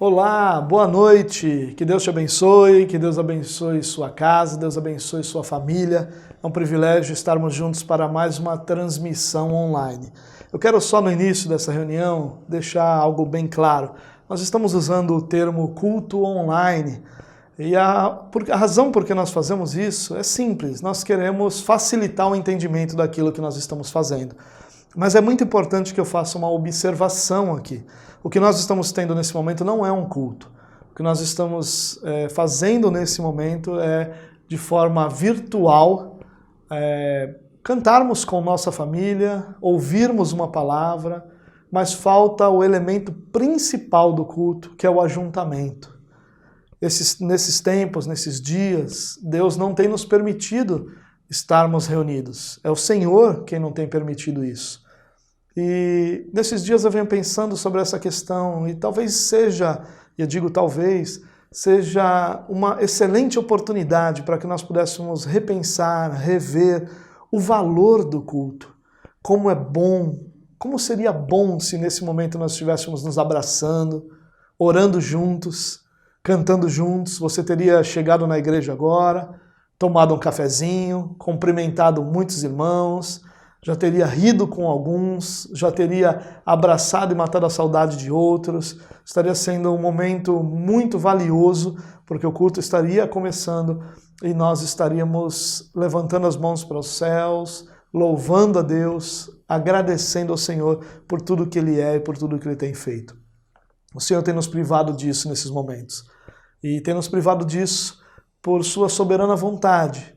Olá, boa noite, que Deus te abençoe, que Deus abençoe sua casa, Deus abençoe sua família. É um privilégio estarmos juntos para mais uma transmissão online. Eu quero só no início dessa reunião deixar algo bem claro. Nós estamos usando o termo culto online e a razão por que nós fazemos isso é simples, nós queremos facilitar o entendimento daquilo que nós estamos fazendo. Mas é muito importante que eu faça uma observação aqui. O que nós estamos tendo nesse momento não é um culto. O que nós estamos fazendo nesse momento é, de forma virtual, cantarmos com nossa família, ouvirmos uma palavra, mas falta o elemento principal do culto, que é o ajuntamento. Nesses tempos, nesses dias, Deus não tem nos permitido estarmos reunidos. É o Senhor quem não tem permitido isso. E nesses dias eu venho pensando sobre essa questão e talvez seja, e eu digo talvez, seja uma excelente oportunidade para que nós pudéssemos repensar, rever o valor do culto. Como é bom, como seria bom se nesse momento nós estivéssemos nos abraçando, orando juntos, cantando juntos. Você teria chegado na igreja agora, tomado um cafezinho, cumprimentado muitos irmãos, já teria rido com alguns, já teria abraçado e matado a saudade de outros. Estaria sendo um momento muito valioso, porque o culto estaria começando e nós estaríamos levantando as mãos para os céus, louvando a Deus, agradecendo ao Senhor por tudo que Ele é e por tudo que Ele tem feito. O Senhor tem nos privado disso nesses momentos. E tem nos privado disso por sua soberana vontade.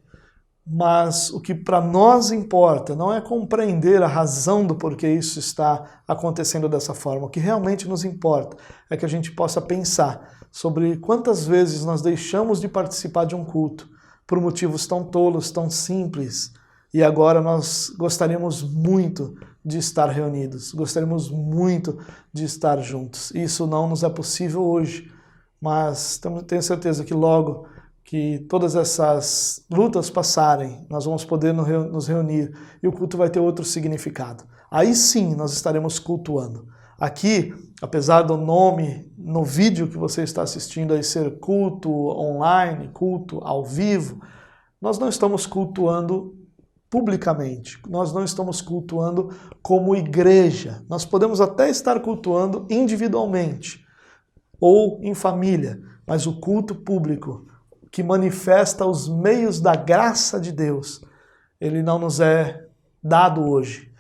Mas o que para nós importa não é compreender a razão do porquê isso está acontecendo dessa forma. O que realmente nos importa é que a gente possa pensar sobre quantas vezes nós deixamos de participar de um culto por motivos tão tolos, tão simples, e agora nós gostaríamos muito de estar reunidos, gostaríamos muito de estar juntos. Isso não nos é possível hoje, mas tenho certeza que logo que todas essas lutas passarem, nós vamos poder nos reunir e o culto vai ter outro significado. Aí sim nós estaremos cultuando. Aqui, apesar do nome no vídeo que você está assistindo aí ser culto online, culto ao vivo, nós não estamos cultuando publicamente, nós não estamos cultuando como igreja. Nós podemos até estar cultuando individualmente ou em família, mas o culto público, que manifesta os meios da graça de Deus, ele não nos é dado hoje.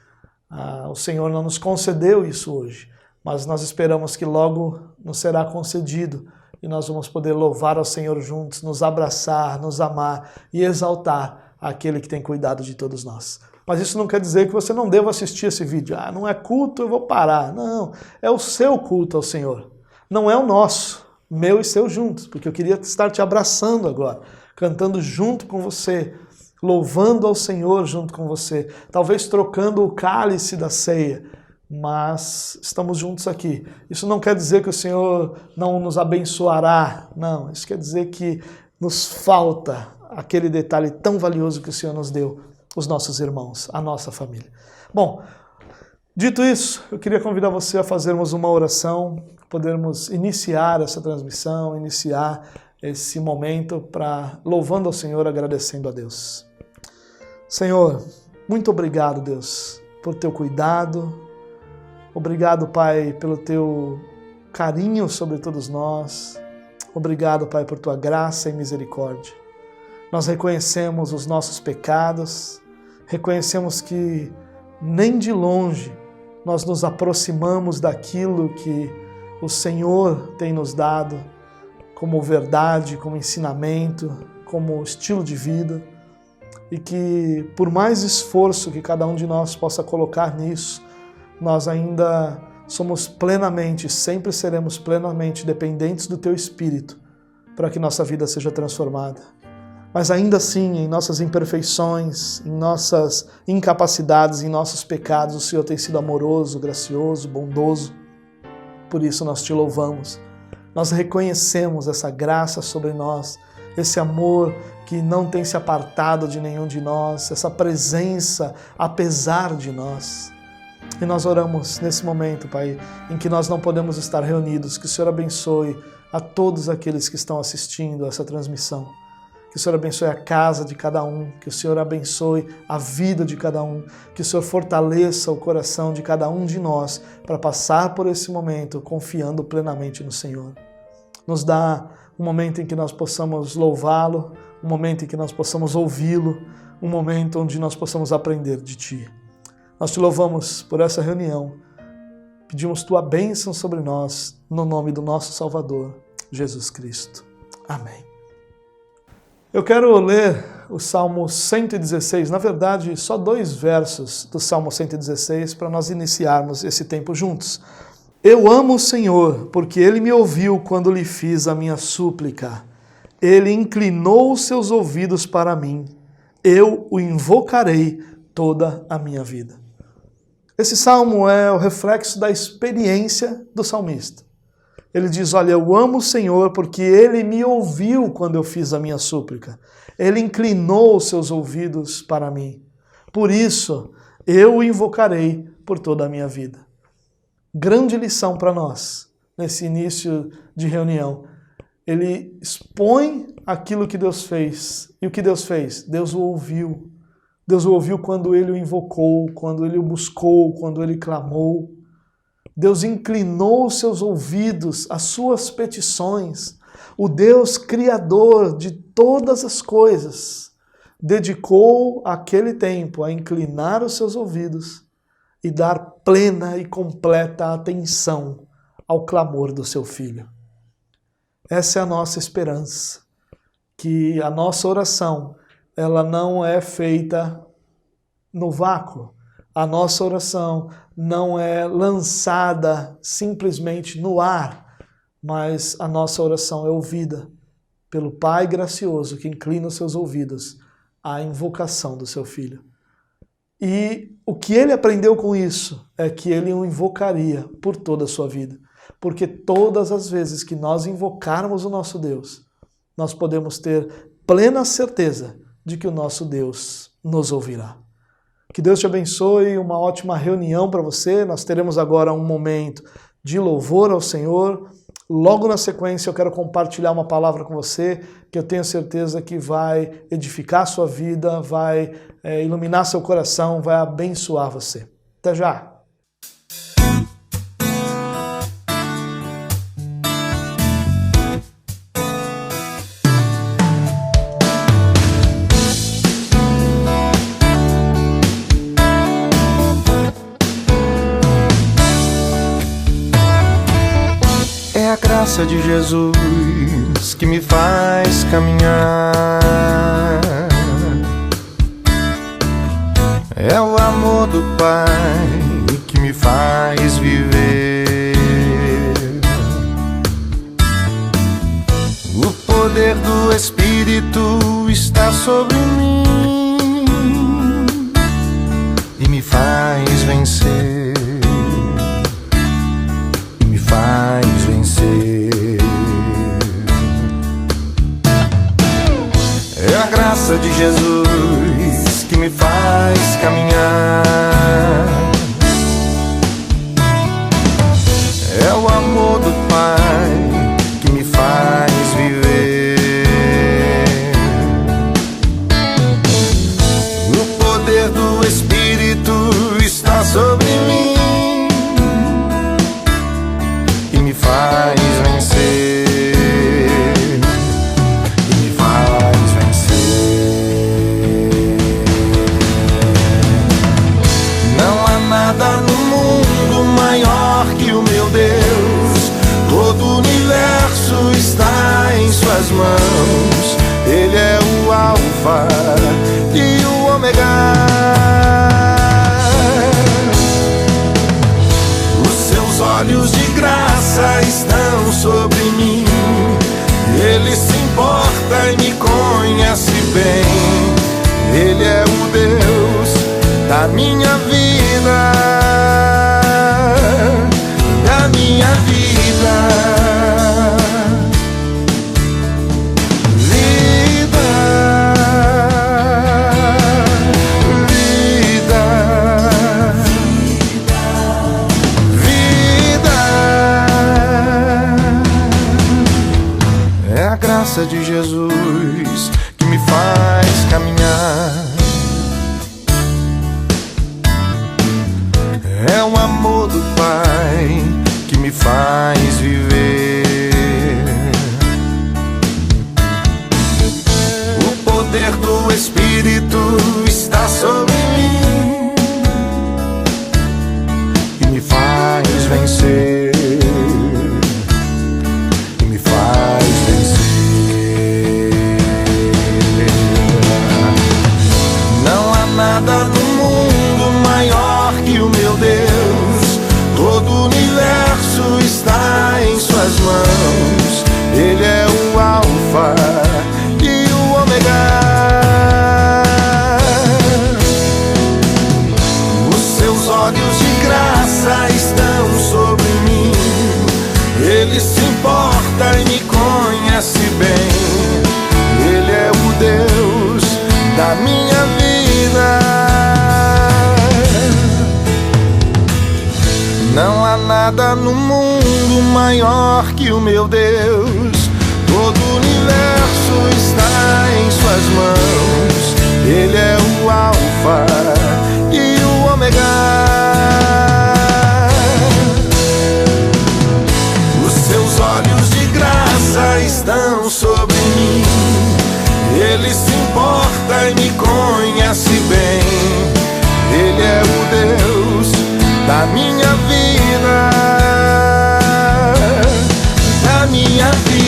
O Senhor não nos concedeu isso hoje, mas nós esperamos que logo nos será concedido e nós vamos poder louvar ao Senhor juntos, nos abraçar, nos amar e exaltar aquele que tem cuidado de todos nós. Mas isso não quer dizer que você não deva assistir esse vídeo. Não é culto, eu vou parar. Não, é o seu culto ao Senhor, não é o nosso. Meu e seu juntos, porque eu queria estar te abraçando agora, cantando junto com você, louvando ao Senhor junto com você, talvez trocando o cálice da ceia, mas estamos juntos aqui. Isso não quer dizer que o Senhor não nos abençoará, não, isso quer dizer que nos falta aquele detalhe tão valioso que o Senhor nos deu, os nossos irmãos, a nossa família. Bom, dito isso, eu queria convidar você a fazermos uma oração, podermos iniciar essa transmissão, iniciar esse momento para louvando ao Senhor, agradecendo a Deus. Senhor, muito obrigado, Deus, por teu cuidado. Obrigado, Pai, pelo teu carinho sobre todos nós. Obrigado, Pai, por tua graça e misericórdia. Nós reconhecemos os nossos pecados, reconhecemos que nem de longe nós nos aproximamos daquilo que o Senhor tem nos dado como verdade, como ensinamento, como estilo de vida, e que por mais esforço que cada um de nós possa colocar nisso, nós ainda somos plenamente, sempre seremos plenamente dependentes do Teu Espírito para que nossa vida seja transformada. Mas ainda assim, em nossas imperfeições, em nossas incapacidades, em nossos pecados, o Senhor tem sido amoroso, gracioso, bondoso. Por isso nós te louvamos. Nós reconhecemos essa graça sobre nós, esse amor que não tem se apartado de nenhum de nós, essa presença apesar de nós. E nós oramos nesse momento, Pai, em que nós não podemos estar reunidos, que o Senhor abençoe a todos aqueles que estão assistindo essa transmissão. Que o Senhor abençoe a casa de cada um, que o Senhor abençoe a vida de cada um, que o Senhor fortaleça o coração de cada um de nós para passar por esse momento confiando plenamente no Senhor. Nos dá um momento em que nós possamos louvá-lo, um momento em que nós possamos ouvi-lo, um momento onde nós possamos aprender de Ti. Nós Te louvamos por essa reunião, pedimos Tua bênção sobre nós, no nome do nosso Salvador, Jesus Cristo. Amém. Eu quero ler o Salmo 116, na verdade, só 2 versos do Salmo 116 para nós iniciarmos esse tempo juntos. Eu amo o Senhor, porque Ele me ouviu quando lhe fiz a minha súplica. Ele inclinou os seus ouvidos para mim. Eu o invocarei toda a minha vida. Esse salmo é o reflexo da experiência do salmista. Ele diz, olha, eu amo o Senhor porque Ele me ouviu quando eu fiz a minha súplica. Ele inclinou os seus ouvidos para mim. Por isso, eu o invocarei por toda a minha vida. Grande lição para nós, nesse início de reunião. Ele expõe aquilo que Deus fez. E o que Deus fez? Deus o ouviu. Deus o ouviu quando ele o invocou, quando ele o buscou, quando ele clamou. Deus inclinou os seus ouvidos às suas petições. O Deus criador de todas as coisas dedicou aquele tempo a inclinar os seus ouvidos e dar plena e completa atenção ao clamor do seu Filho. Essa é a nossa esperança, que a nossa oração ela não é feita no vácuo. A nossa oração não é lançada simplesmente no ar, mas a nossa oração é ouvida pelo Pai gracioso que inclina os seus ouvidos à invocação do seu Filho. E o que ele aprendeu com isso é que ele o invocaria por toda a sua vida. Porque todas as vezes que nós invocarmos o nosso Deus, nós podemos ter plena certeza de que o nosso Deus nos ouvirá. Que Deus te abençoe, uma ótima reunião para você. Nós teremos agora um momento de louvor ao Senhor. Logo na sequência eu quero compartilhar uma palavra com você que eu tenho certeza que vai edificar a sua vida, vai iluminar seu coração, vai abençoar você. Até já! A graça de Jesus que me faz caminhar, é o amor do Pai que me faz viver, o poder do Espírito está sobre mim e me faz vencer. Faz vencer. É a graça de Jesus que me faz caminhar, é o amor do Pai que me faz viver, o poder do Espírito está sobre mim, faz vencer, e me faz vencer. Não há nada no mundo maior que o meu Deus. Todo o universo está em suas mãos. Ele é o Alfa e o Ômega. Olhos de graça estão sobre mim. Ele se importa e me conhece bem. Ele é o Deus da minha vida, da minha vida. da minha vida. Não há nada no mundo maior que o meu Deus. Todo o universo está em suas mãos. Ele é o Alfa e o Ômega. Os seus olhos de graça estão sobre mim. Ele se importa e me conhece bem. Ele é o Deus da minha vida, da minha vida.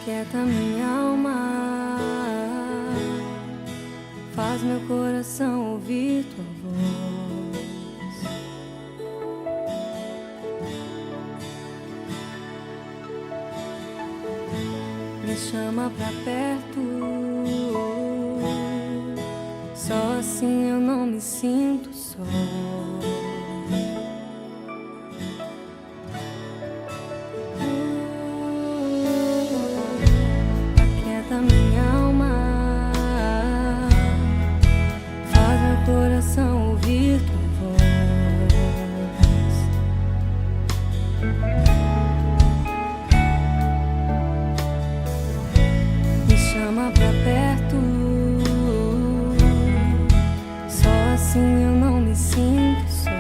Aquieta minha alma, faz meu coração ouvir tua voz. Me chama pra perto, só assim eu não me sinto só. Ouvir tua voz. Me chama pra perto, só assim eu não me sinto só.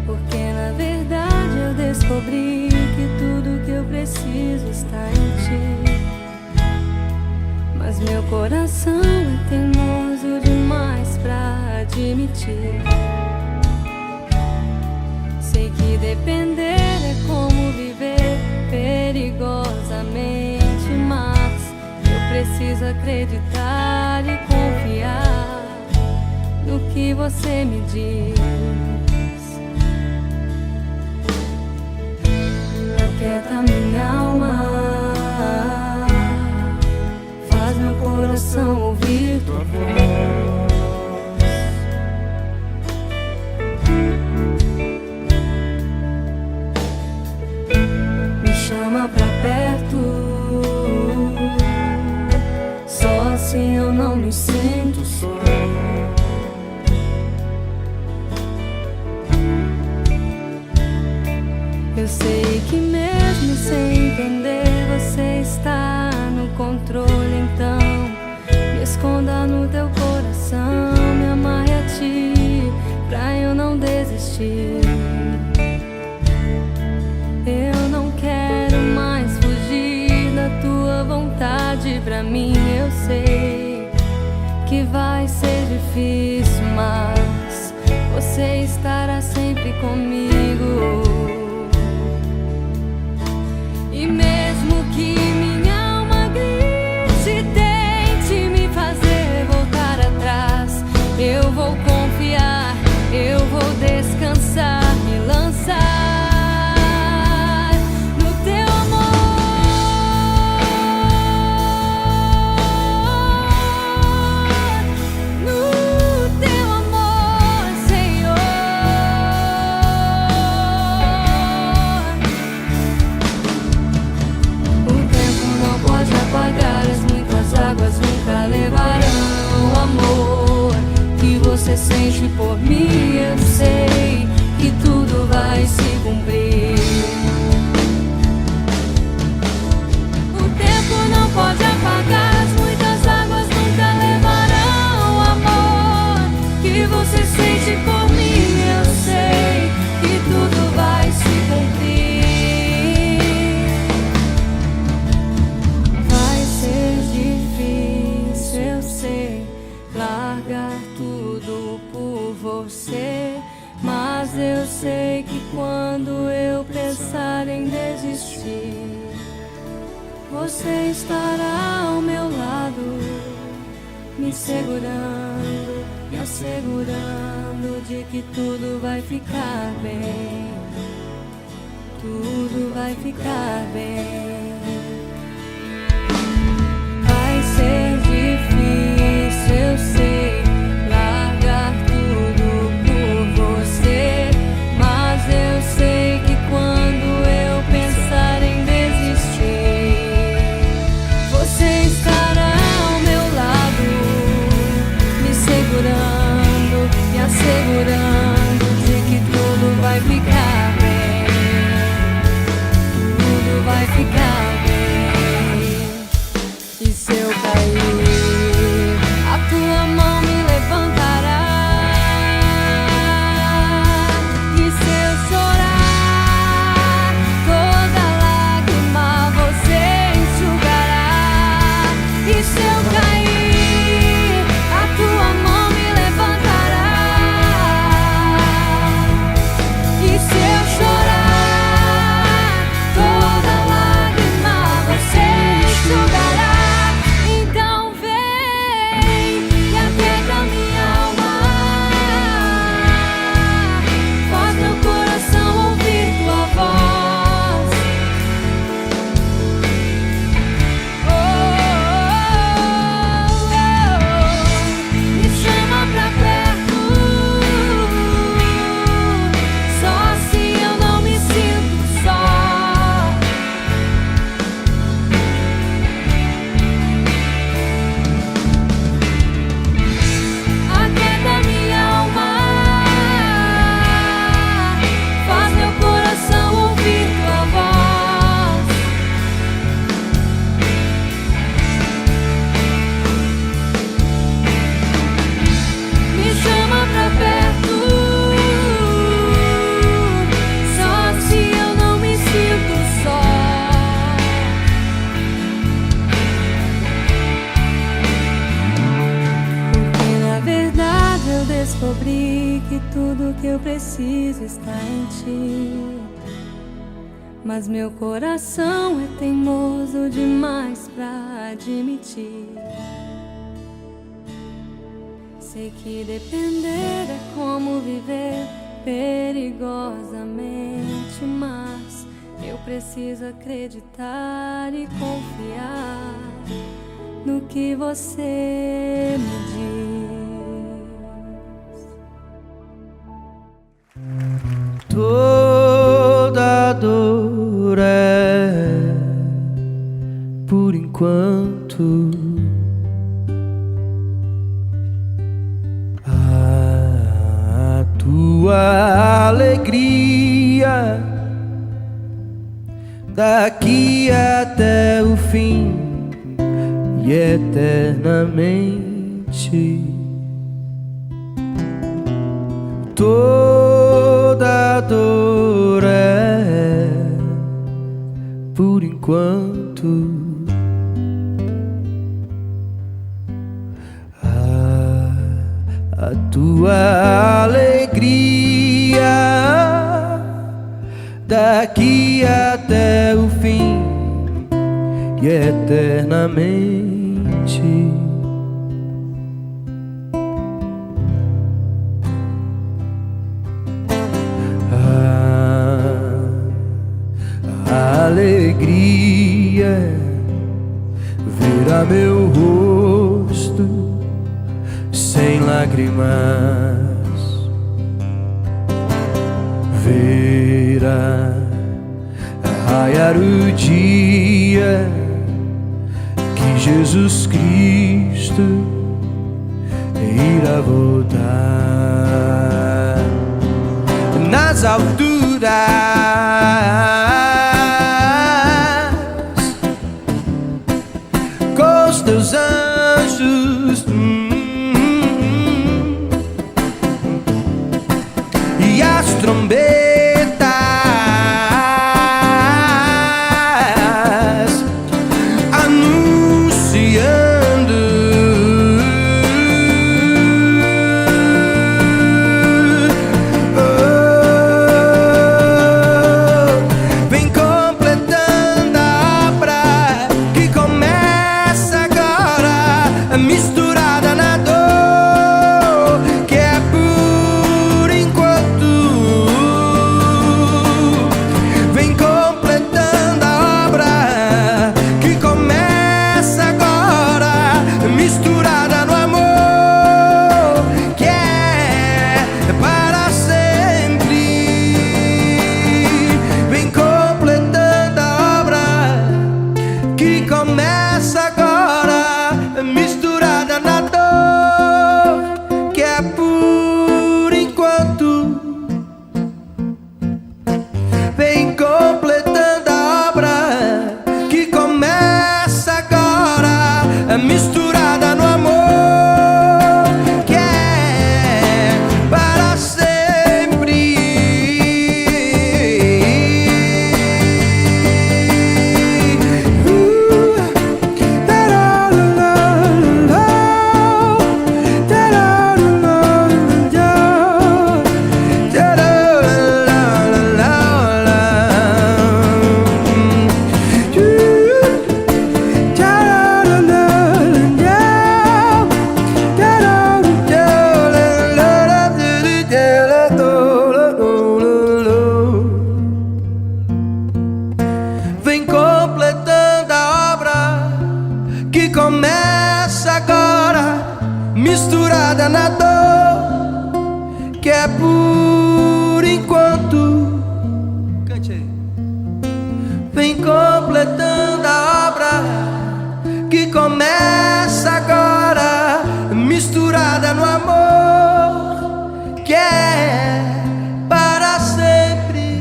Porque na verdade eu descobri que tudo que eu preciso está em ti. Mas meu coração é teimoso demais pra admitir. Sei que depender é como viver perigosamente, mas eu preciso acreditar e confiar no que você me diz. Aquieta minha alma, meu coração ouvir tua voz. Me chama pra perto, só assim eu não me sinto só. Eu sei que mesmo sem entender você está no controle, então me esconda no teu coração, me amarre a ti, pra eu não desistir. Eu não quero mais fugir da tua vontade pra mim. Eu sei que vai ser difícil, mas você estará sempre comigo. E mesmo que minha alma grite, tente me fazer voltar atrás, eu vou confiar, eu vou descansar, me lançar no teu amor, no teu amor, Senhor. O tempo não pode apagar, as muitas águas nunca levarão o amor que você sente por mim. Eu sei que tudo vai se cumprir. O tempo não pode apagar, as muitas águas nunca levarão o amor que você sente por mim. Eu sei que tudo vai se cumprir. Vai ser difícil, eu sei, largar tudo por você, mas eu sei que quando eu em desistir, você estará ao meu lado, me segurando, me assegurando de que tudo vai ficar bem, tudo vai ficar bem. Vai ser difícil, eu sei, largar tudo por você, mas eu sei que quando eu pensar em desistir, você estará ao meu lado, me segurando, me assegurando de que tudo vai ficar bem, tudo vai ficar bem. E se eu cair, a tua mão me levantará. E se eu chorar, toda lágrima você enxugará. E se eu cair, a tua mão me levantará. E se eu chorar, toda lágrima você enxugará. Então vem e aquieta minha alma, faz meu coração ouvir tua voz. Me chama pra perto, só assim eu não me sinto só. Aquieta minha alma, faz meu coração ouvir tua voz. Me chama pra perto, só assim eu não me sinto só. Porque na verdade eu descobri que tudo que eu preciso está em ti, mas meu coração é teimoso demais pra admitir. Sei que depender é como viver perigosamente, mas eu preciso acreditar e confiar no que você me diz. Toda dor é por enquanto. A tua alegria daqui até o fim e eternamente. Toda dor é por enquanto. A tua alegria daqui até o fim e eternamente. A alegria verá meu rosto sem lágrimas, verá raiar o dia que Jesus Cristo irá voltar nas alturas, com os teus anjos, e as trombetas anunciando misturada na dor, que é por enquanto. Cante aí. Vem completando a obra que começa agora, misturada no amor que é para sempre.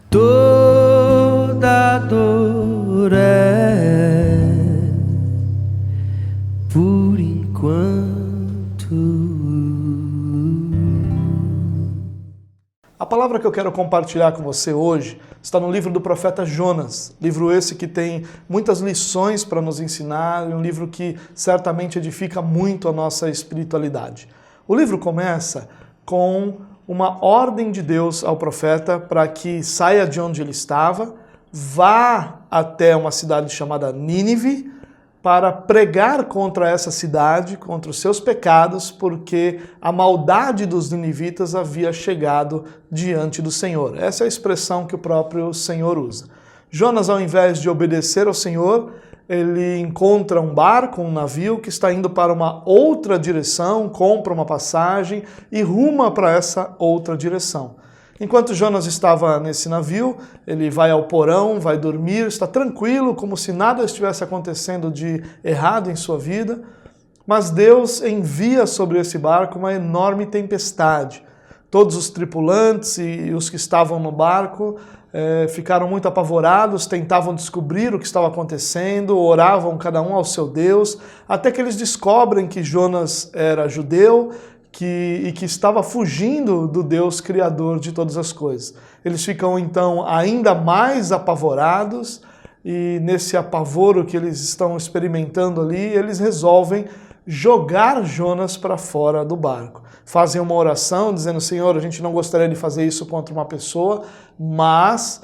Toda dor é por enquanto. A palavra que eu quero compartilhar com você hoje está no livro do profeta Jonas, livro esse que tem muitas lições para nos ensinar, um livro que certamente edifica muito a nossa espiritualidade. O livro começa com uma ordem de Deus ao profeta para que saia de onde ele estava, vá até uma cidade chamada Nínive, para pregar contra essa cidade, contra os seus pecados, porque a maldade dos ninivitas havia chegado diante do Senhor. Essa é a expressão que o próprio Senhor usa. Jonas, ao invés de obedecer ao Senhor, ele encontra um barco, um navio que está indo para uma outra direção, compra uma passagem e ruma para essa outra direção. Enquanto Jonas estava nesse navio, ele vai ao porão, vai dormir, está tranquilo, como se nada estivesse acontecendo de errado em sua vida, mas Deus envia sobre esse barco uma enorme tempestade. Todos os tripulantes e os que estavam no barco ficaram muito apavorados, tentavam descobrir o que estava acontecendo, oravam cada um ao seu Deus, até que eles descobrem que Jonas era judeu, e que estava fugindo do Deus criador de todas as coisas. Eles ficam então ainda mais apavorados e nesse apavoro que eles estão experimentando ali, eles resolvem jogar Jonas para fora do barco. Fazem uma oração dizendo: Senhor, a gente não gostaria de fazer isso contra uma pessoa, mas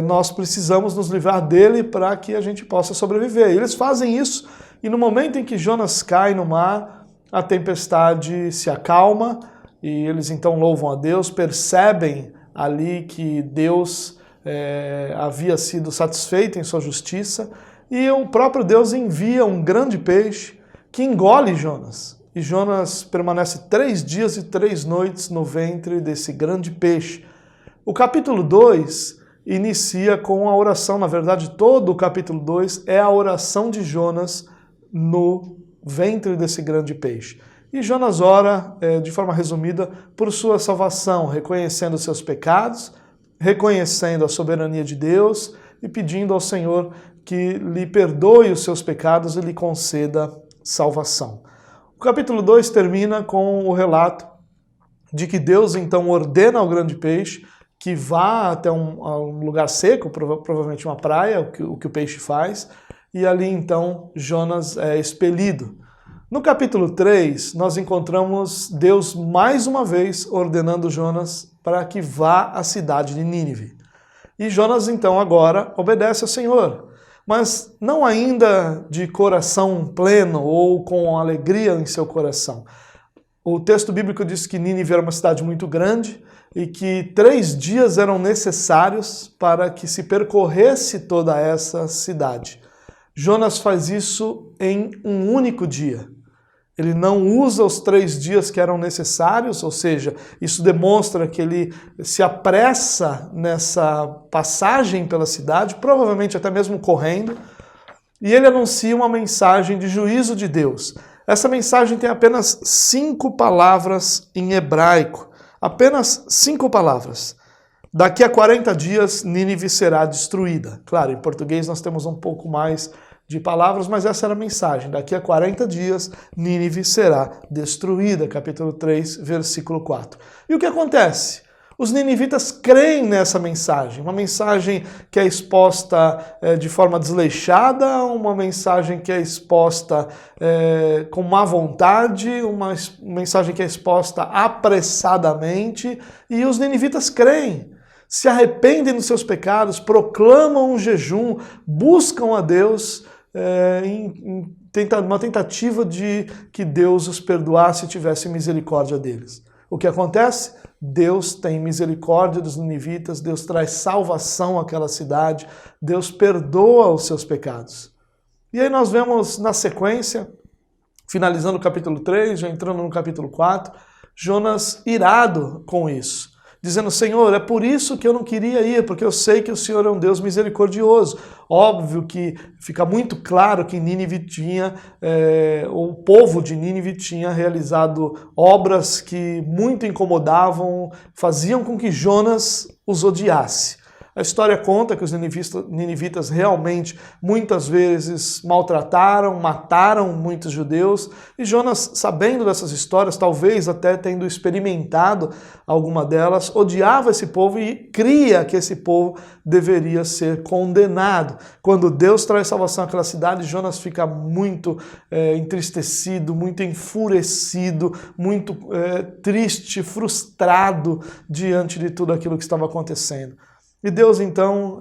nós precisamos nos livrar dele para que a gente possa sobreviver. E eles fazem isso e no momento em que Jonas cai no mar, a tempestade se acalma e eles então louvam a Deus, percebem ali que Deus havia sido satisfeito em sua justiça e o próprio Deus envia um grande peixe que engole Jonas. E Jonas permanece 3 dias e 3 noites no ventre desse grande peixe. O capítulo 2 inicia com a oração, na verdade todo o capítulo 2 é a oração de Jonas no ventre desse grande peixe. E Jonas ora, de forma resumida, por sua salvação, reconhecendo seus pecados, reconhecendo a soberania de Deus e pedindo ao Senhor que lhe perdoe os seus pecados e lhe conceda salvação. O capítulo 2 termina com o relato de que Deus então ordena ao grande peixe que vá até um lugar seco, provavelmente uma praia, o que o peixe faz, e ali então Jonas é expelido. No capítulo 3, nós encontramos Deus mais uma vez ordenando Jonas para que vá à cidade de Nínive. E Jonas então agora obedece ao Senhor, mas não ainda de coração pleno ou com alegria em seu coração. O texto bíblico diz que Nínive era uma cidade muito grande e que 3 dias eram necessários para que se percorresse toda essa cidade. Jonas faz isso em um único dia. Ele não usa os 3 dias que eram necessários, ou seja, isso demonstra que ele se apressa nessa passagem pela cidade, provavelmente até mesmo correndo, e ele anuncia uma mensagem de juízo de Deus. Essa mensagem tem apenas 5 palavras em hebraico, apenas 5 palavras. Daqui a 40 dias, Nínive será destruída. Claro, em português nós temos um pouco mais de palavras, mas essa era a mensagem. Daqui a 40 dias, Nínive será destruída. Capítulo 3, versículo 4. E o que acontece? Os ninivitas creem nessa mensagem, uma mensagem que é exposta de forma desleixada, uma mensagem que é exposta com má vontade, uma mensagem que é exposta apressadamente, e os ninivitas creem. Se arrependem dos seus pecados, proclamam um jejum, buscam a Deus uma tentativa de que Deus os perdoasse e tivesse misericórdia deles. O que acontece? Deus tem misericórdia dos ninivitas, Deus traz salvação àquela cidade, Deus perdoa os seus pecados. E aí nós vemos na sequência, finalizando o capítulo 3, já entrando no capítulo 4, Jonas irado com isso, dizendo, Senhor, é por isso que eu não queria ir, porque eu sei que o Senhor é um Deus misericordioso. Óbvio que fica muito claro que Nínive tinha, o povo de Nínive tinha realizado obras que muito incomodavam, faziam com que Jonas os odiasse. A história conta que os ninivitas realmente muitas vezes maltrataram, mataram muitos judeus, e Jonas, sabendo dessas histórias, talvez até tendo experimentado alguma delas, odiava esse povo e cria que esse povo deveria ser condenado. Quando Deus traz salvação àquela cidade, Jonas fica muito entristecido, muito enfurecido, muito triste, frustrado diante de tudo aquilo que estava acontecendo. E Deus, então,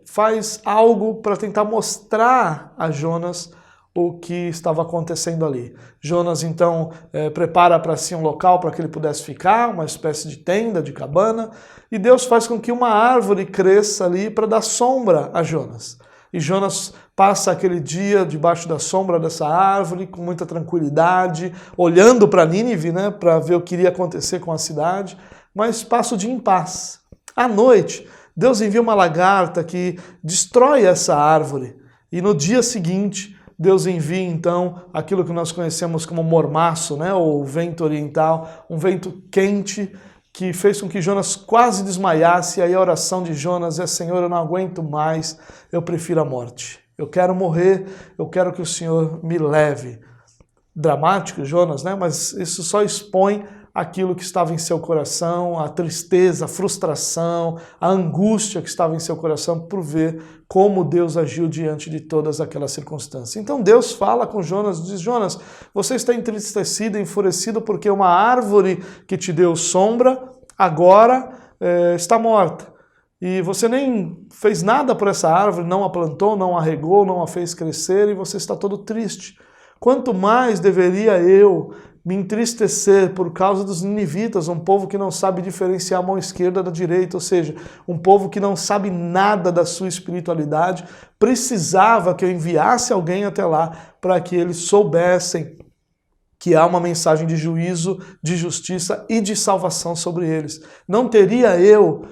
faz algo para tentar mostrar a Jonas o que estava acontecendo ali. Jonas, então, prepara para si um local para que ele pudesse ficar, uma espécie de tenda, de cabana, e Deus faz com que uma árvore cresça ali para dar sombra a Jonas. E Jonas passa aquele dia debaixo da sombra dessa árvore, com muita tranquilidade, olhando para Nínive, né, para ver o que iria acontecer com a cidade, mas passa o dia em paz. À noite, Deus envia uma lagarta que destrói essa árvore. E no dia seguinte, Deus envia então aquilo que nós conhecemos como mormaço, né, ou vento oriental, um vento quente que fez com que Jonas quase desmaiasse. E aí a oração de Jonas é, Senhor, eu não aguento mais, eu prefiro a morte. Eu quero morrer, eu quero que o Senhor me leve. Dramático, Jonas, né? Mas isso só expõe aquilo que estava em seu coração, a tristeza, a frustração, a angústia que estava em seu coração por ver como Deus agiu diante de todas aquelas circunstâncias. Então Deus fala com Jonas, diz, Jonas, você está entristecido, enfurecido porque uma árvore que te deu sombra agora está morta. E você nem fez nada por essa árvore, não a plantou, não a regou, não a fez crescer e você está todo triste. Quanto mais deveria eu me entristecer por causa dos ninivitas, um povo que não sabe diferenciar a mão esquerda da direita, ou seja, um povo que não sabe nada da sua espiritualidade, precisava que eu enviasse alguém até lá para que eles soubessem que há uma mensagem de juízo, de justiça e de salvação sobre eles. Não teria eu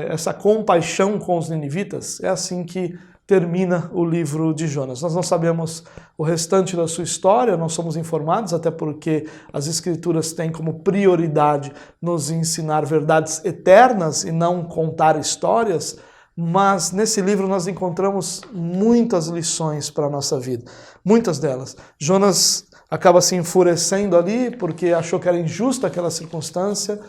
essa compaixão com os ninivitas? É assim que termina o livro de Jonas. Nós não sabemos o restante da sua história, não somos informados, até porque as Escrituras têm como prioridade nos ensinar verdades eternas e não contar histórias, mas nesse livro nós encontramos muitas lições para a nossa vida, muitas delas. Jonas acaba se enfurecendo ali porque achou que era injusta aquela circunstância,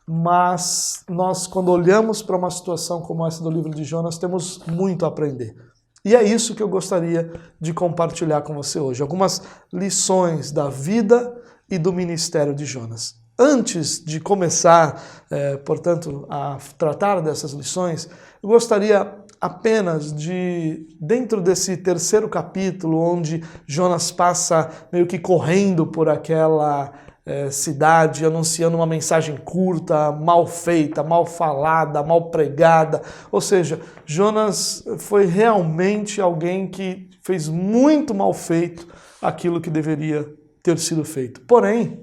mas nós, quando olhamos para uma situação como essa do livro de Jonas, temos muito a aprender. E é isso que eu gostaria de compartilhar com você hoje. Algumas lições da vida e do ministério de Jonas. Antes de começar, portanto, a tratar dessas lições, eu gostaria apenas de, dentro desse terceiro capítulo, onde Jonas passa meio que correndo por aquela cidade, anunciando uma mensagem curta, mal feita, mal falada, mal pregada. Ou seja, Jonas foi realmente alguém que fez muito mal feito aquilo que deveria ter sido feito. Porém,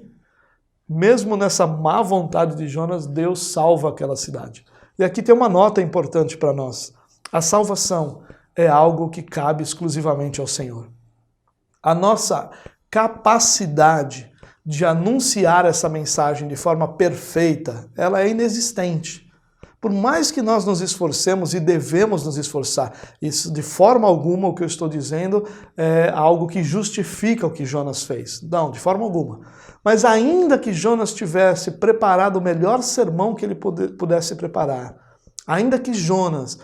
mesmo nessa má vontade de Jonas, Deus salva aquela cidade. E aqui tem uma nota importante para nós. A salvação é algo que cabe exclusivamente ao Senhor. A nossa capacidade de anunciar essa mensagem de forma perfeita, ela é inexistente. Por mais que nós nos esforcemos e devemos nos esforçar, isso de forma alguma o que eu estou dizendo é algo que justifica o que Jonas fez. Não, de forma alguma. Mas ainda que Jonas tivesse preparado o melhor sermão que ele pudesse preparar, ainda que Jonas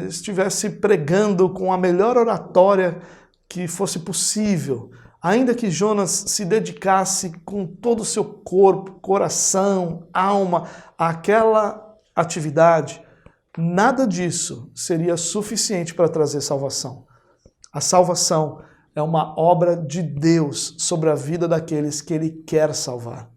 estivesse pregando com a melhor oratória que fosse possível, ainda que Jonas se dedicasse com todo o seu corpo, coração, alma àquela atividade, nada disso seria suficiente para trazer salvação. A salvação é uma obra de Deus sobre a vida daqueles que Ele quer salvar.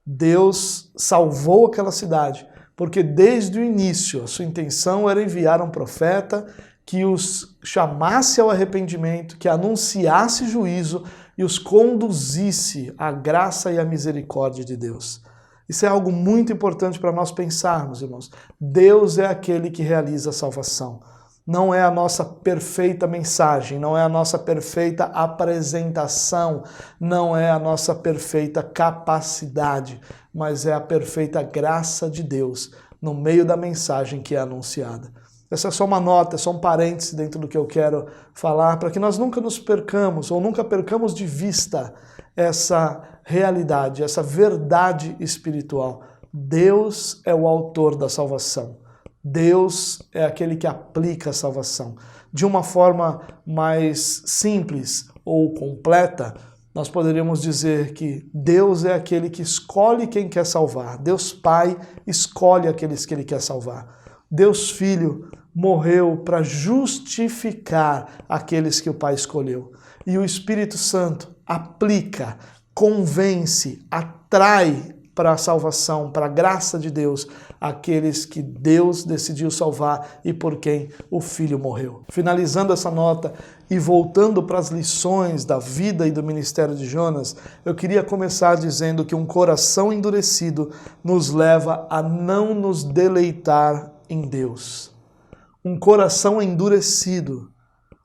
Deus salvou aquela cidade, porque desde o início a sua intenção era enviar um profeta que os chamasse ao arrependimento, que anunciasse juízo e os conduzisse à graça e à misericórdia de Deus. Isso é algo muito importante para nós pensarmos, irmãos. Deus é aquele que realiza a salvação. Não é a nossa perfeita mensagem, não é a nossa perfeita apresentação, não é a nossa perfeita capacidade, mas é a perfeita graça de Deus no meio da mensagem que é anunciada. Essa é só uma nota, é só um parêntese dentro do que eu quero falar, para que nós nunca nos percamos ou nunca percamos de vista essa realidade, essa verdade espiritual. Deus é o autor da salvação. Deus é aquele que aplica a salvação. De uma forma mais simples ou completa, nós poderíamos dizer que Deus é aquele que escolhe quem quer salvar. Deus Pai escolhe aqueles que Ele quer salvar. Deus Filho morreu para justificar aqueles que o Pai escolheu. E o Espírito Santo aplica, convence, atrai para a salvação, para a graça de Deus, aqueles que Deus decidiu salvar e por quem o Filho morreu. Finalizando essa nota e voltando para as lições da vida e do ministério de Jonas, eu queria começar dizendo que um coração endurecido nos leva a não nos deleitar em Deus. Um coração endurecido,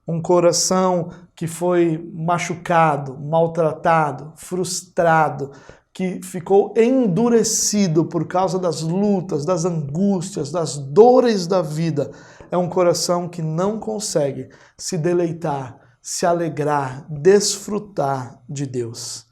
um coração que foi machucado, maltratado, frustrado, que ficou endurecido por causa das lutas, das angústias, das dores da vida, é um coração que não consegue se deleitar, se alegrar, desfrutar de Deus.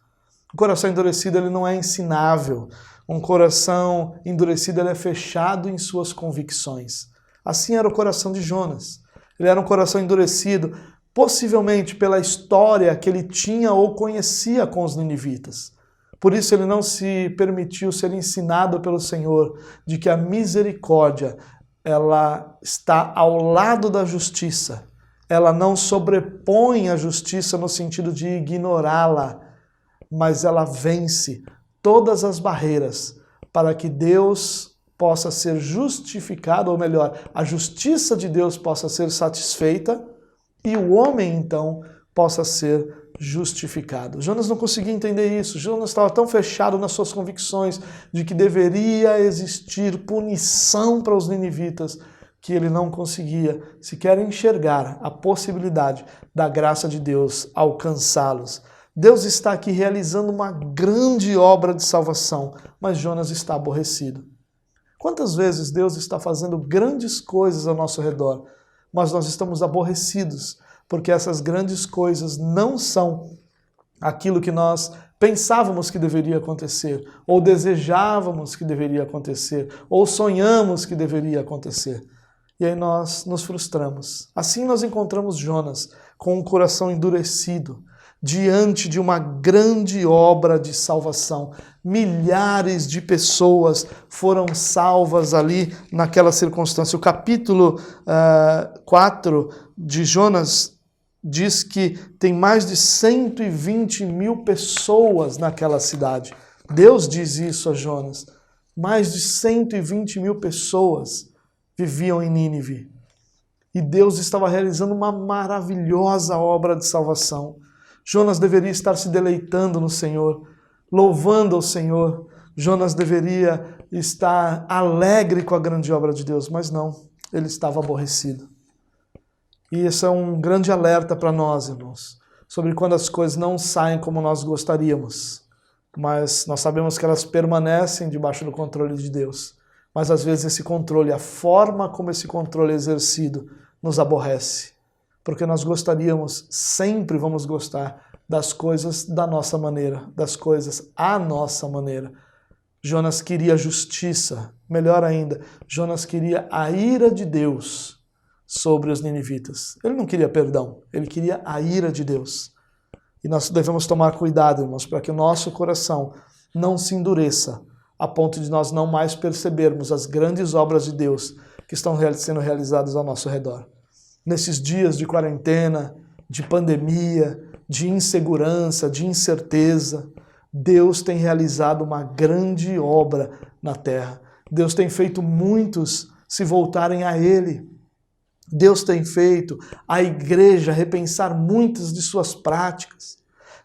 O coração endurecido ele não é ensinável. Um coração endurecido ele é fechado em suas convicções. Assim era o coração de Jonas. Ele era um coração endurecido, possivelmente pela história que ele tinha ou conhecia com os ninivitas. Por isso ele não se permitiu ser ensinado pelo Senhor de que a misericórdia ela está ao lado da justiça. Ela não sobrepõe a justiça no sentido de ignorá-la, mas ela vence todas as barreiras para que Deus possa ser justificado, ou melhor, a justiça de Deus possa ser satisfeita e o homem então possa ser justificado. Jonas não conseguia entender isso. Jonas estava tão fechado nas suas convicções de que deveria existir punição para os ninivitas que ele não conseguia sequer enxergar a possibilidade da graça de Deus alcançá-los. Deus está aqui realizando uma grande obra de salvação, mas Jonas está aborrecido. Quantas vezes Deus está fazendo grandes coisas ao nosso redor, mas nós estamos aborrecidos, porque essas grandes coisas não são aquilo que nós pensávamos que deveria acontecer, ou desejávamos que deveria acontecer, ou sonhamos que deveria acontecer. E aí nós nos frustramos. Assim nós encontramos Jonas com um coração endurecido, diante de uma grande obra de salvação. Milhares de pessoas foram salvas ali naquela circunstância. O capítulo 4 de Jonas diz que tem mais de 120 mil pessoas naquela cidade. Deus diz isso a Jonas. Mais de 120 mil pessoas viviam em Nínive. E Deus estava realizando uma maravilhosa obra de salvação. Jonas deveria estar se deleitando no Senhor, louvando ao Senhor. Jonas deveria estar alegre com a grande obra de Deus, mas não, ele estava aborrecido. E isso é um grande alerta para nós, irmãos, sobre quando as coisas não saem como nós gostaríamos. Mas nós sabemos que elas permanecem debaixo do controle de Deus. Mas às vezes esse controle, a forma como esse controle é exercido, nos aborrece. Porque nós gostaríamos, sempre vamos gostar das coisas da nossa maneira, das coisas à nossa maneira. Jonas queria justiça, melhor ainda, Jonas queria a ira de Deus sobre os ninivitas. Ele não queria perdão, ele queria a ira de Deus. E nós devemos tomar cuidado, irmãos, para que o nosso coração não se endureça a ponto de nós não mais percebermos as grandes obras de Deus que estão sendo realizadas ao nosso redor. Nesses dias de quarentena, de pandemia, de insegurança, de incerteza, Deus tem realizado uma grande obra na terra. Deus tem feito muitos se voltarem a Ele. Deus tem feito a igreja repensar muitas de suas práticas.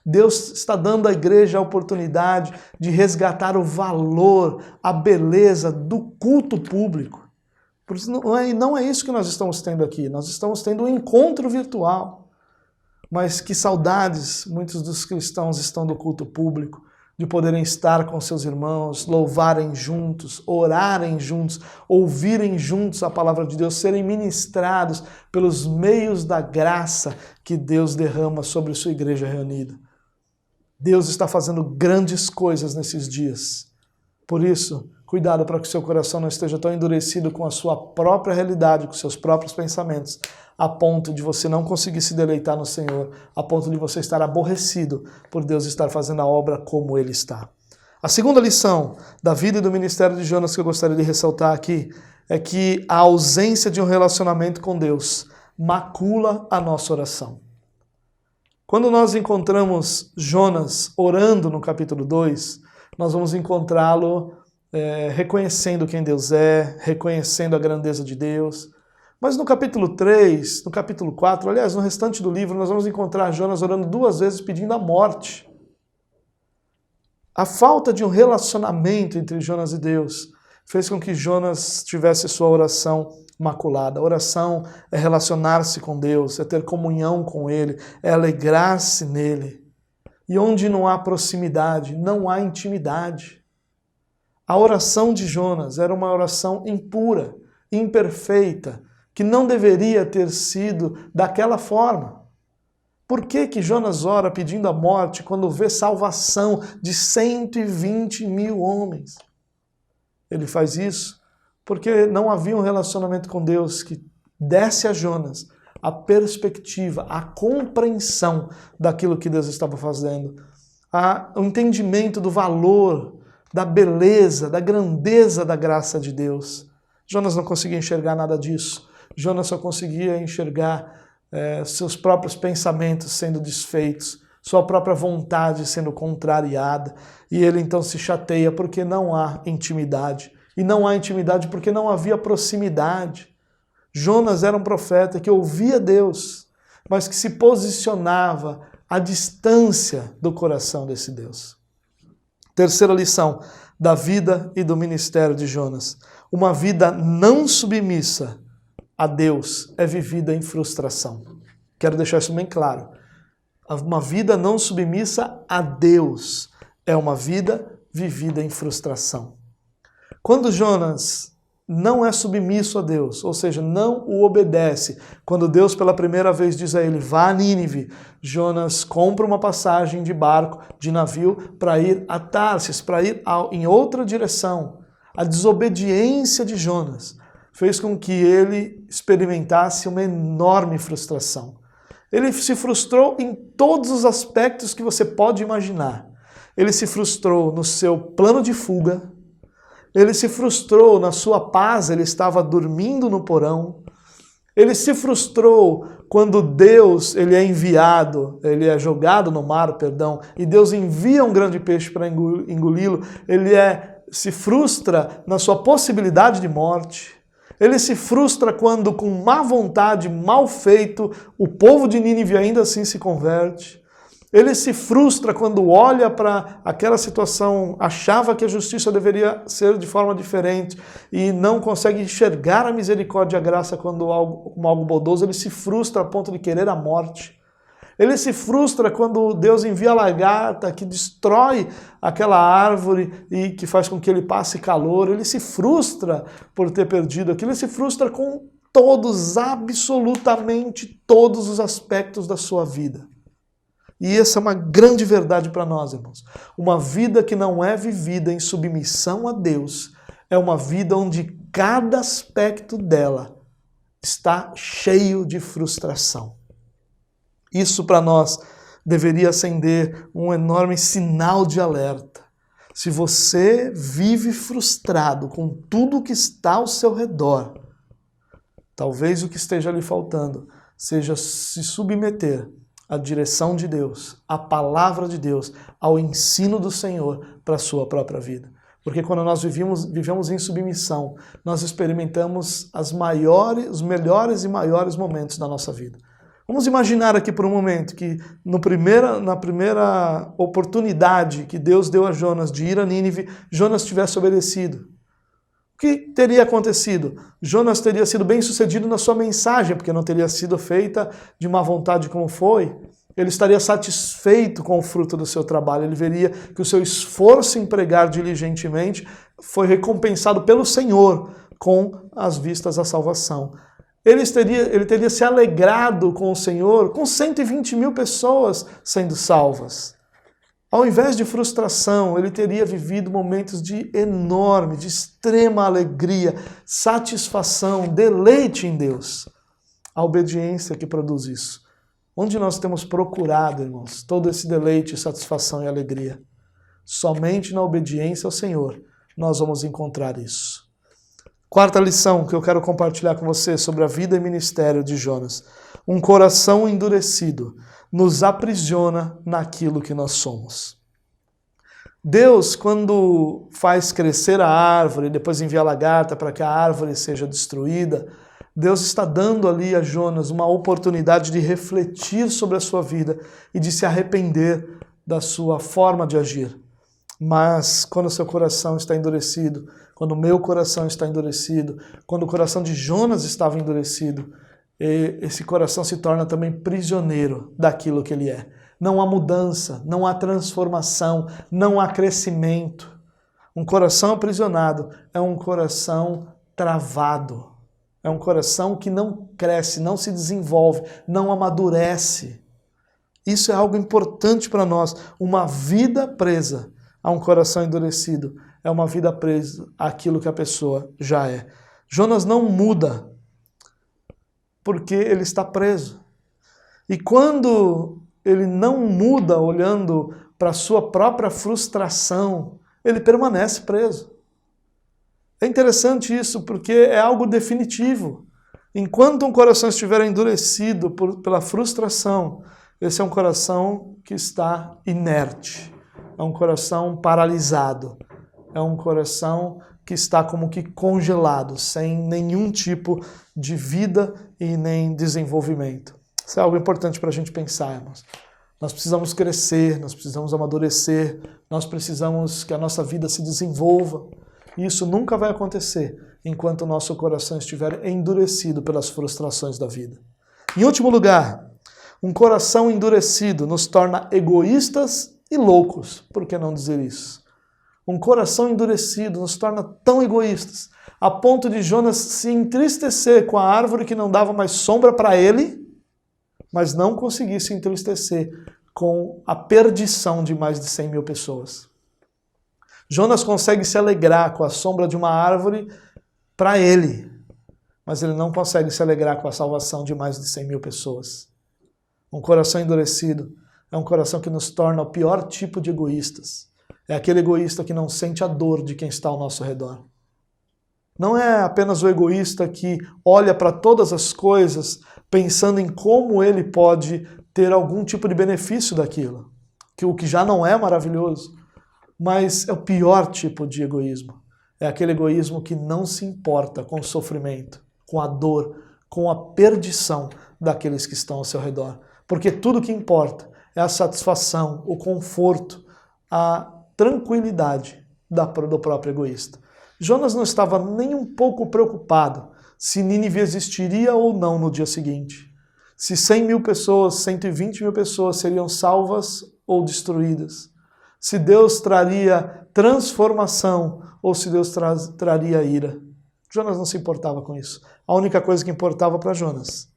Deus está dando à igreja a oportunidade de resgatar o valor, a beleza do culto público. Não é isso que nós estamos tendo aqui. Nós estamos tendo um encontro virtual. Mas que saudades muitos dos cristãos estão do culto público, de poderem estar com seus irmãos, louvarem juntos, orarem juntos, ouvirem juntos a palavra de Deus, serem ministrados pelos meios da graça que Deus derrama sobre sua igreja reunida. Deus está fazendo grandes coisas nesses dias. Por isso, cuidado para que o seu coração não esteja tão endurecido com a sua própria realidade, com seus próprios pensamentos, a ponto de você não conseguir se deleitar no Senhor, a ponto de você estar aborrecido por Deus estar fazendo a obra como Ele está. A segunda lição da vida e do ministério de Jonas que eu gostaria de ressaltar aqui é que a ausência de um relacionamento com Deus macula a nossa oração. Quando nós encontramos Jonas orando no capítulo 2, nós vamos encontrá-lo reconhecendo quem Deus é, reconhecendo a grandeza de Deus. Mas no capítulo 3, no capítulo 4, aliás, no restante do livro, nós vamos encontrar Jonas orando 2 vezes pedindo a morte. A falta de um relacionamento entre Jonas e Deus fez com que Jonas tivesse sua oração maculada. A oração é relacionar-se com Deus, é ter comunhão com Ele, é alegrar-se nele. E onde não há proximidade, não há intimidade. A oração de Jonas era uma oração impura, imperfeita, que não deveria ter sido daquela forma. Por que Jonas ora pedindo a morte quando vê salvação de 120 mil homens? Ele faz isso porque não havia um relacionamento com Deus que desse a Jonas a perspectiva, a compreensão daquilo que Deus estava fazendo, o entendimento do valor, da beleza, da grandeza da graça de Deus. Jonas não conseguia enxergar nada disso. Jonas só conseguia enxergar seus próprios pensamentos sendo desfeitos, sua própria vontade sendo contrariada, e ele então se chateia porque não há intimidade. E não há intimidade porque não havia proximidade. Jonas era um profeta que ouvia Deus, mas que se posicionava à distância do coração desse Deus. Terceira lição da vida e do ministério de Jonas. Uma vida não submissa a Deus é vivida em frustração. Quero deixar isso bem claro. Uma vida não submissa a Deus é uma vida vivida em frustração. Quando Jonas não é submisso a Deus, ou seja, não o obedece, quando Deus pela primeira vez diz a ele, vá a Nínive, Jonas compra uma passagem de barco, de navio, para ir a Tarsis, para ir em outra direção. A desobediência de Jonas fez com que ele experimentasse uma enorme frustração. Ele se frustrou em todos os aspectos que você pode imaginar. Ele se frustrou no seu plano de fuga, ele se frustrou na sua paz, ele estava dormindo no porão, ele se frustrou quando Deus ele é jogado no mar, e Deus envia um grande peixe para engoli-lo, se frustra na sua possibilidade de morte. Ele se frustra quando, com má vontade, mal feito, o povo de Nínive ainda assim se converte. Ele se frustra quando olha para aquela situação, achava que a justiça deveria ser de forma diferente e não consegue enxergar a misericórdia e a graça como algo bondoso. Ele se frustra a ponto de querer a morte. Ele se frustra quando Deus envia a lagarta que destrói aquela árvore e que faz com que ele passe calor. Ele se frustra por ter perdido aquilo. Ele se frustra com absolutamente todos os aspectos da sua vida. E essa é uma grande verdade para nós, irmãos. Uma vida que não é vivida em submissão a Deus é uma vida onde cada aspecto dela está cheio de frustração. Isso para nós deveria acender um enorme sinal de alerta. Se você vive frustrado com tudo que está ao seu redor, talvez o que esteja lhe faltando seja se submeter a direção de Deus, a palavra de Deus, ao ensino do Senhor para a sua própria vida. Porque quando nós vivemos em submissão, nós experimentamos os melhores e maiores momentos da nossa vida. Vamos imaginar aqui por um momento que na primeira oportunidade que Deus deu a Jonas de ir a Nínive, Jonas tivesse obedecido. O que teria acontecido? Jonas teria sido bem sucedido na sua mensagem, porque não teria sido feita de má vontade como foi. Ele estaria satisfeito com o fruto do seu trabalho. Ele veria que o seu esforço em pregar diligentemente foi recompensado pelo Senhor com as vistas à salvação. Ele teria se alegrado com o Senhor, com 120 mil pessoas sendo salvas. Ao invés de frustração, ele teria vivido momentos de extrema alegria, satisfação, deleite em Deus. A obediência que produz isso. Onde nós temos procurado, irmãos, todo esse deleite, satisfação e alegria? Somente na obediência ao Senhor nós vamos encontrar isso. Quarta lição que eu quero compartilhar com você sobre a vida e ministério de Jonas. Um coração endurecido nos aprisiona naquilo que nós somos. Deus, quando faz crescer a árvore e depois envia a lagarta para que a árvore seja destruída, Deus está dando ali a Jonas uma oportunidade de refletir sobre a sua vida e de se arrepender da sua forma de agir. Mas quando o seu coração está endurecido, quando o meu coração está endurecido, quando o coração de Jonas estava endurecido, esse coração se torna também prisioneiro daquilo que ele é. Não há mudança, não há transformação, não há crescimento. Um coração aprisionado é um coração travado. É um coração que não cresce, não se desenvolve, não amadurece. Isso é algo importante para nós. Uma vida presa a um coração endurecido é uma vida presa àquilo que a pessoa já é. Jonas não muda porque ele está preso. E quando ele não muda olhando para a sua própria frustração, ele permanece preso. É interessante isso porque é algo definitivo. Enquanto um coração estiver endurecido pela frustração, esse é um coração que está inerte, é um coração paralisado, é um coração que está como que congelado, sem nenhum tipo de vida e nem desenvolvimento. Isso é algo importante para a gente pensar, irmãos. Nós precisamos crescer, nós precisamos amadurecer, nós precisamos que a nossa vida se desenvolva. E isso nunca vai acontecer enquanto o nosso coração estiver endurecido pelas frustrações da vida. Em último lugar, um coração endurecido nos torna egoístas e loucos. Por que não dizer isso? Um coração endurecido nos torna tão egoístas, a ponto de Jonas se entristecer com a árvore que não dava mais sombra para ele, mas não conseguir se entristecer com a perdição de mais de 100 mil pessoas. Jonas consegue se alegrar com a sombra de uma árvore para ele, mas ele não consegue se alegrar com a salvação de mais de 100 mil pessoas. Um coração endurecido é um coração que nos torna o pior tipo de egoístas. É aquele egoísta que não sente a dor de quem está ao nosso redor. Não é apenas o egoísta que olha para todas as coisas pensando em como ele pode ter algum tipo de benefício daquilo, o que já não é maravilhoso. Mas é o pior tipo de egoísmo. É aquele egoísmo que não se importa com o sofrimento, com a dor, com a perdição daqueles que estão ao seu redor. Porque tudo que importa é a satisfação, o conforto, a tranquilidade do próprio egoísta. Jonas não estava nem um pouco preocupado se Nínive existiria ou não no dia seguinte. Se 100 mil pessoas, 120 mil pessoas seriam salvas ou destruídas. Se Deus traria transformação ou se Deus traria ira. Jonas não se importava com isso. A única coisa que importava para Jonas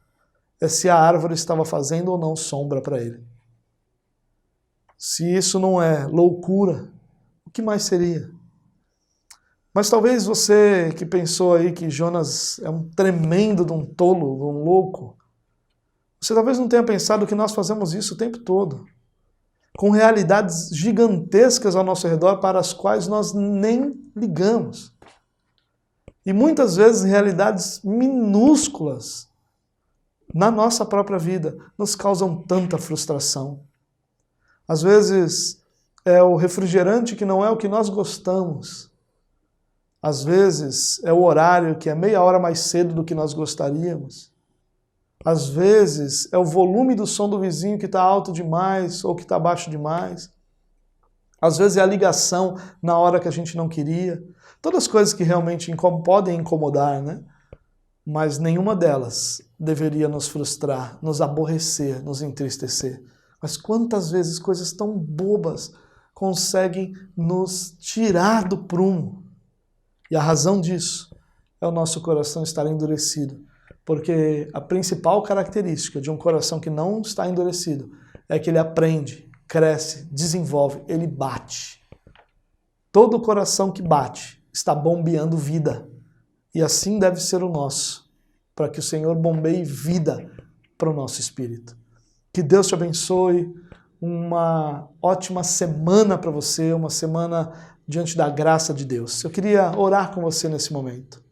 é se a árvore estava fazendo ou não sombra para ele. Se isso não é loucura, o que mais seria? Mas talvez você que pensou aí que Jonas é um tremendo de um tolo, um louco, você talvez não tenha pensado que nós fazemos isso o tempo todo, com realidades gigantescas ao nosso redor para as quais nós nem ligamos. E muitas vezes realidades minúsculas na nossa própria vida, nos causam tanta frustração. Às vezes é o refrigerante que não é o que nós gostamos. Às vezes é o horário que é meia hora mais cedo do que nós gostaríamos. Às vezes é o volume do som do vizinho que está alto demais ou que está baixo demais. Às vezes é a ligação na hora que a gente não queria. Todas as coisas que realmente podem incomodar, né? Mas nenhuma delas deveria nos frustrar, nos aborrecer, nos entristecer. Mas quantas vezes coisas tão bobas conseguem nos tirar do prumo? E a razão disso é o nosso coração estar endurecido. Porque a principal característica de um coração que não está endurecido é que ele aprende, cresce, desenvolve, ele bate. Todo coração que bate está bombeando vida. E assim deve ser o nosso, para que o Senhor bombeie vida para o nosso espírito. Que Deus te abençoe, uma ótima semana para você, uma semana diante da graça de Deus. Eu queria orar com você nesse momento.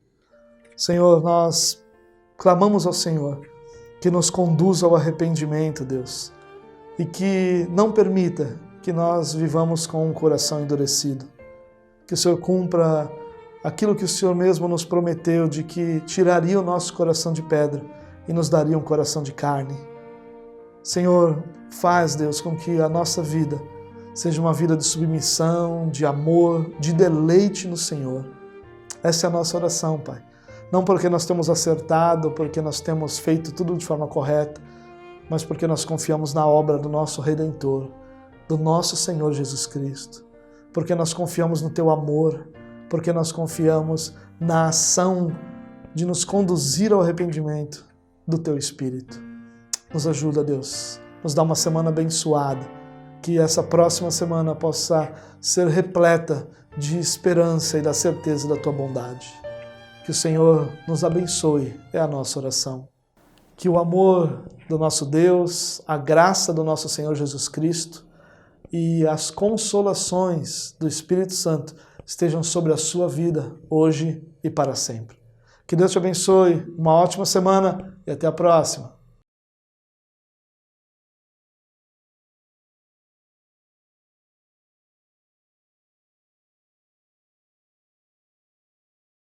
Senhor, nós clamamos ao Senhor que nos conduza ao arrependimento, Deus, e que não permita que nós vivamos com um coração endurecido. Que o Senhor cumpra aquilo que o Senhor mesmo nos prometeu, de que tiraria o nosso coração de pedra e nos daria um coração de carne. Senhor, faz, Deus, com que a nossa vida seja uma vida de submissão, de amor, de deleite no Senhor. Essa é a nossa oração, Pai. Não porque nós temos acertado, porque nós temos feito tudo de forma correta, mas porque nós confiamos na obra do nosso Redentor, do nosso Senhor Jesus Cristo. Porque nós confiamos no Teu amor, porque nós confiamos na ação de nos conduzir ao arrependimento do Teu Espírito. Nos ajuda, Deus. Nos dá uma semana abençoada. Que essa próxima semana possa ser repleta de esperança e da certeza da Tua bondade. Que o Senhor nos abençoe, é a nossa oração. Que o amor do nosso Deus, a graça do nosso Senhor Jesus Cristo e as consolações do Espírito Santo estejam sobre a sua vida, hoje e para sempre. Que Deus te abençoe, uma ótima semana e até a próxima.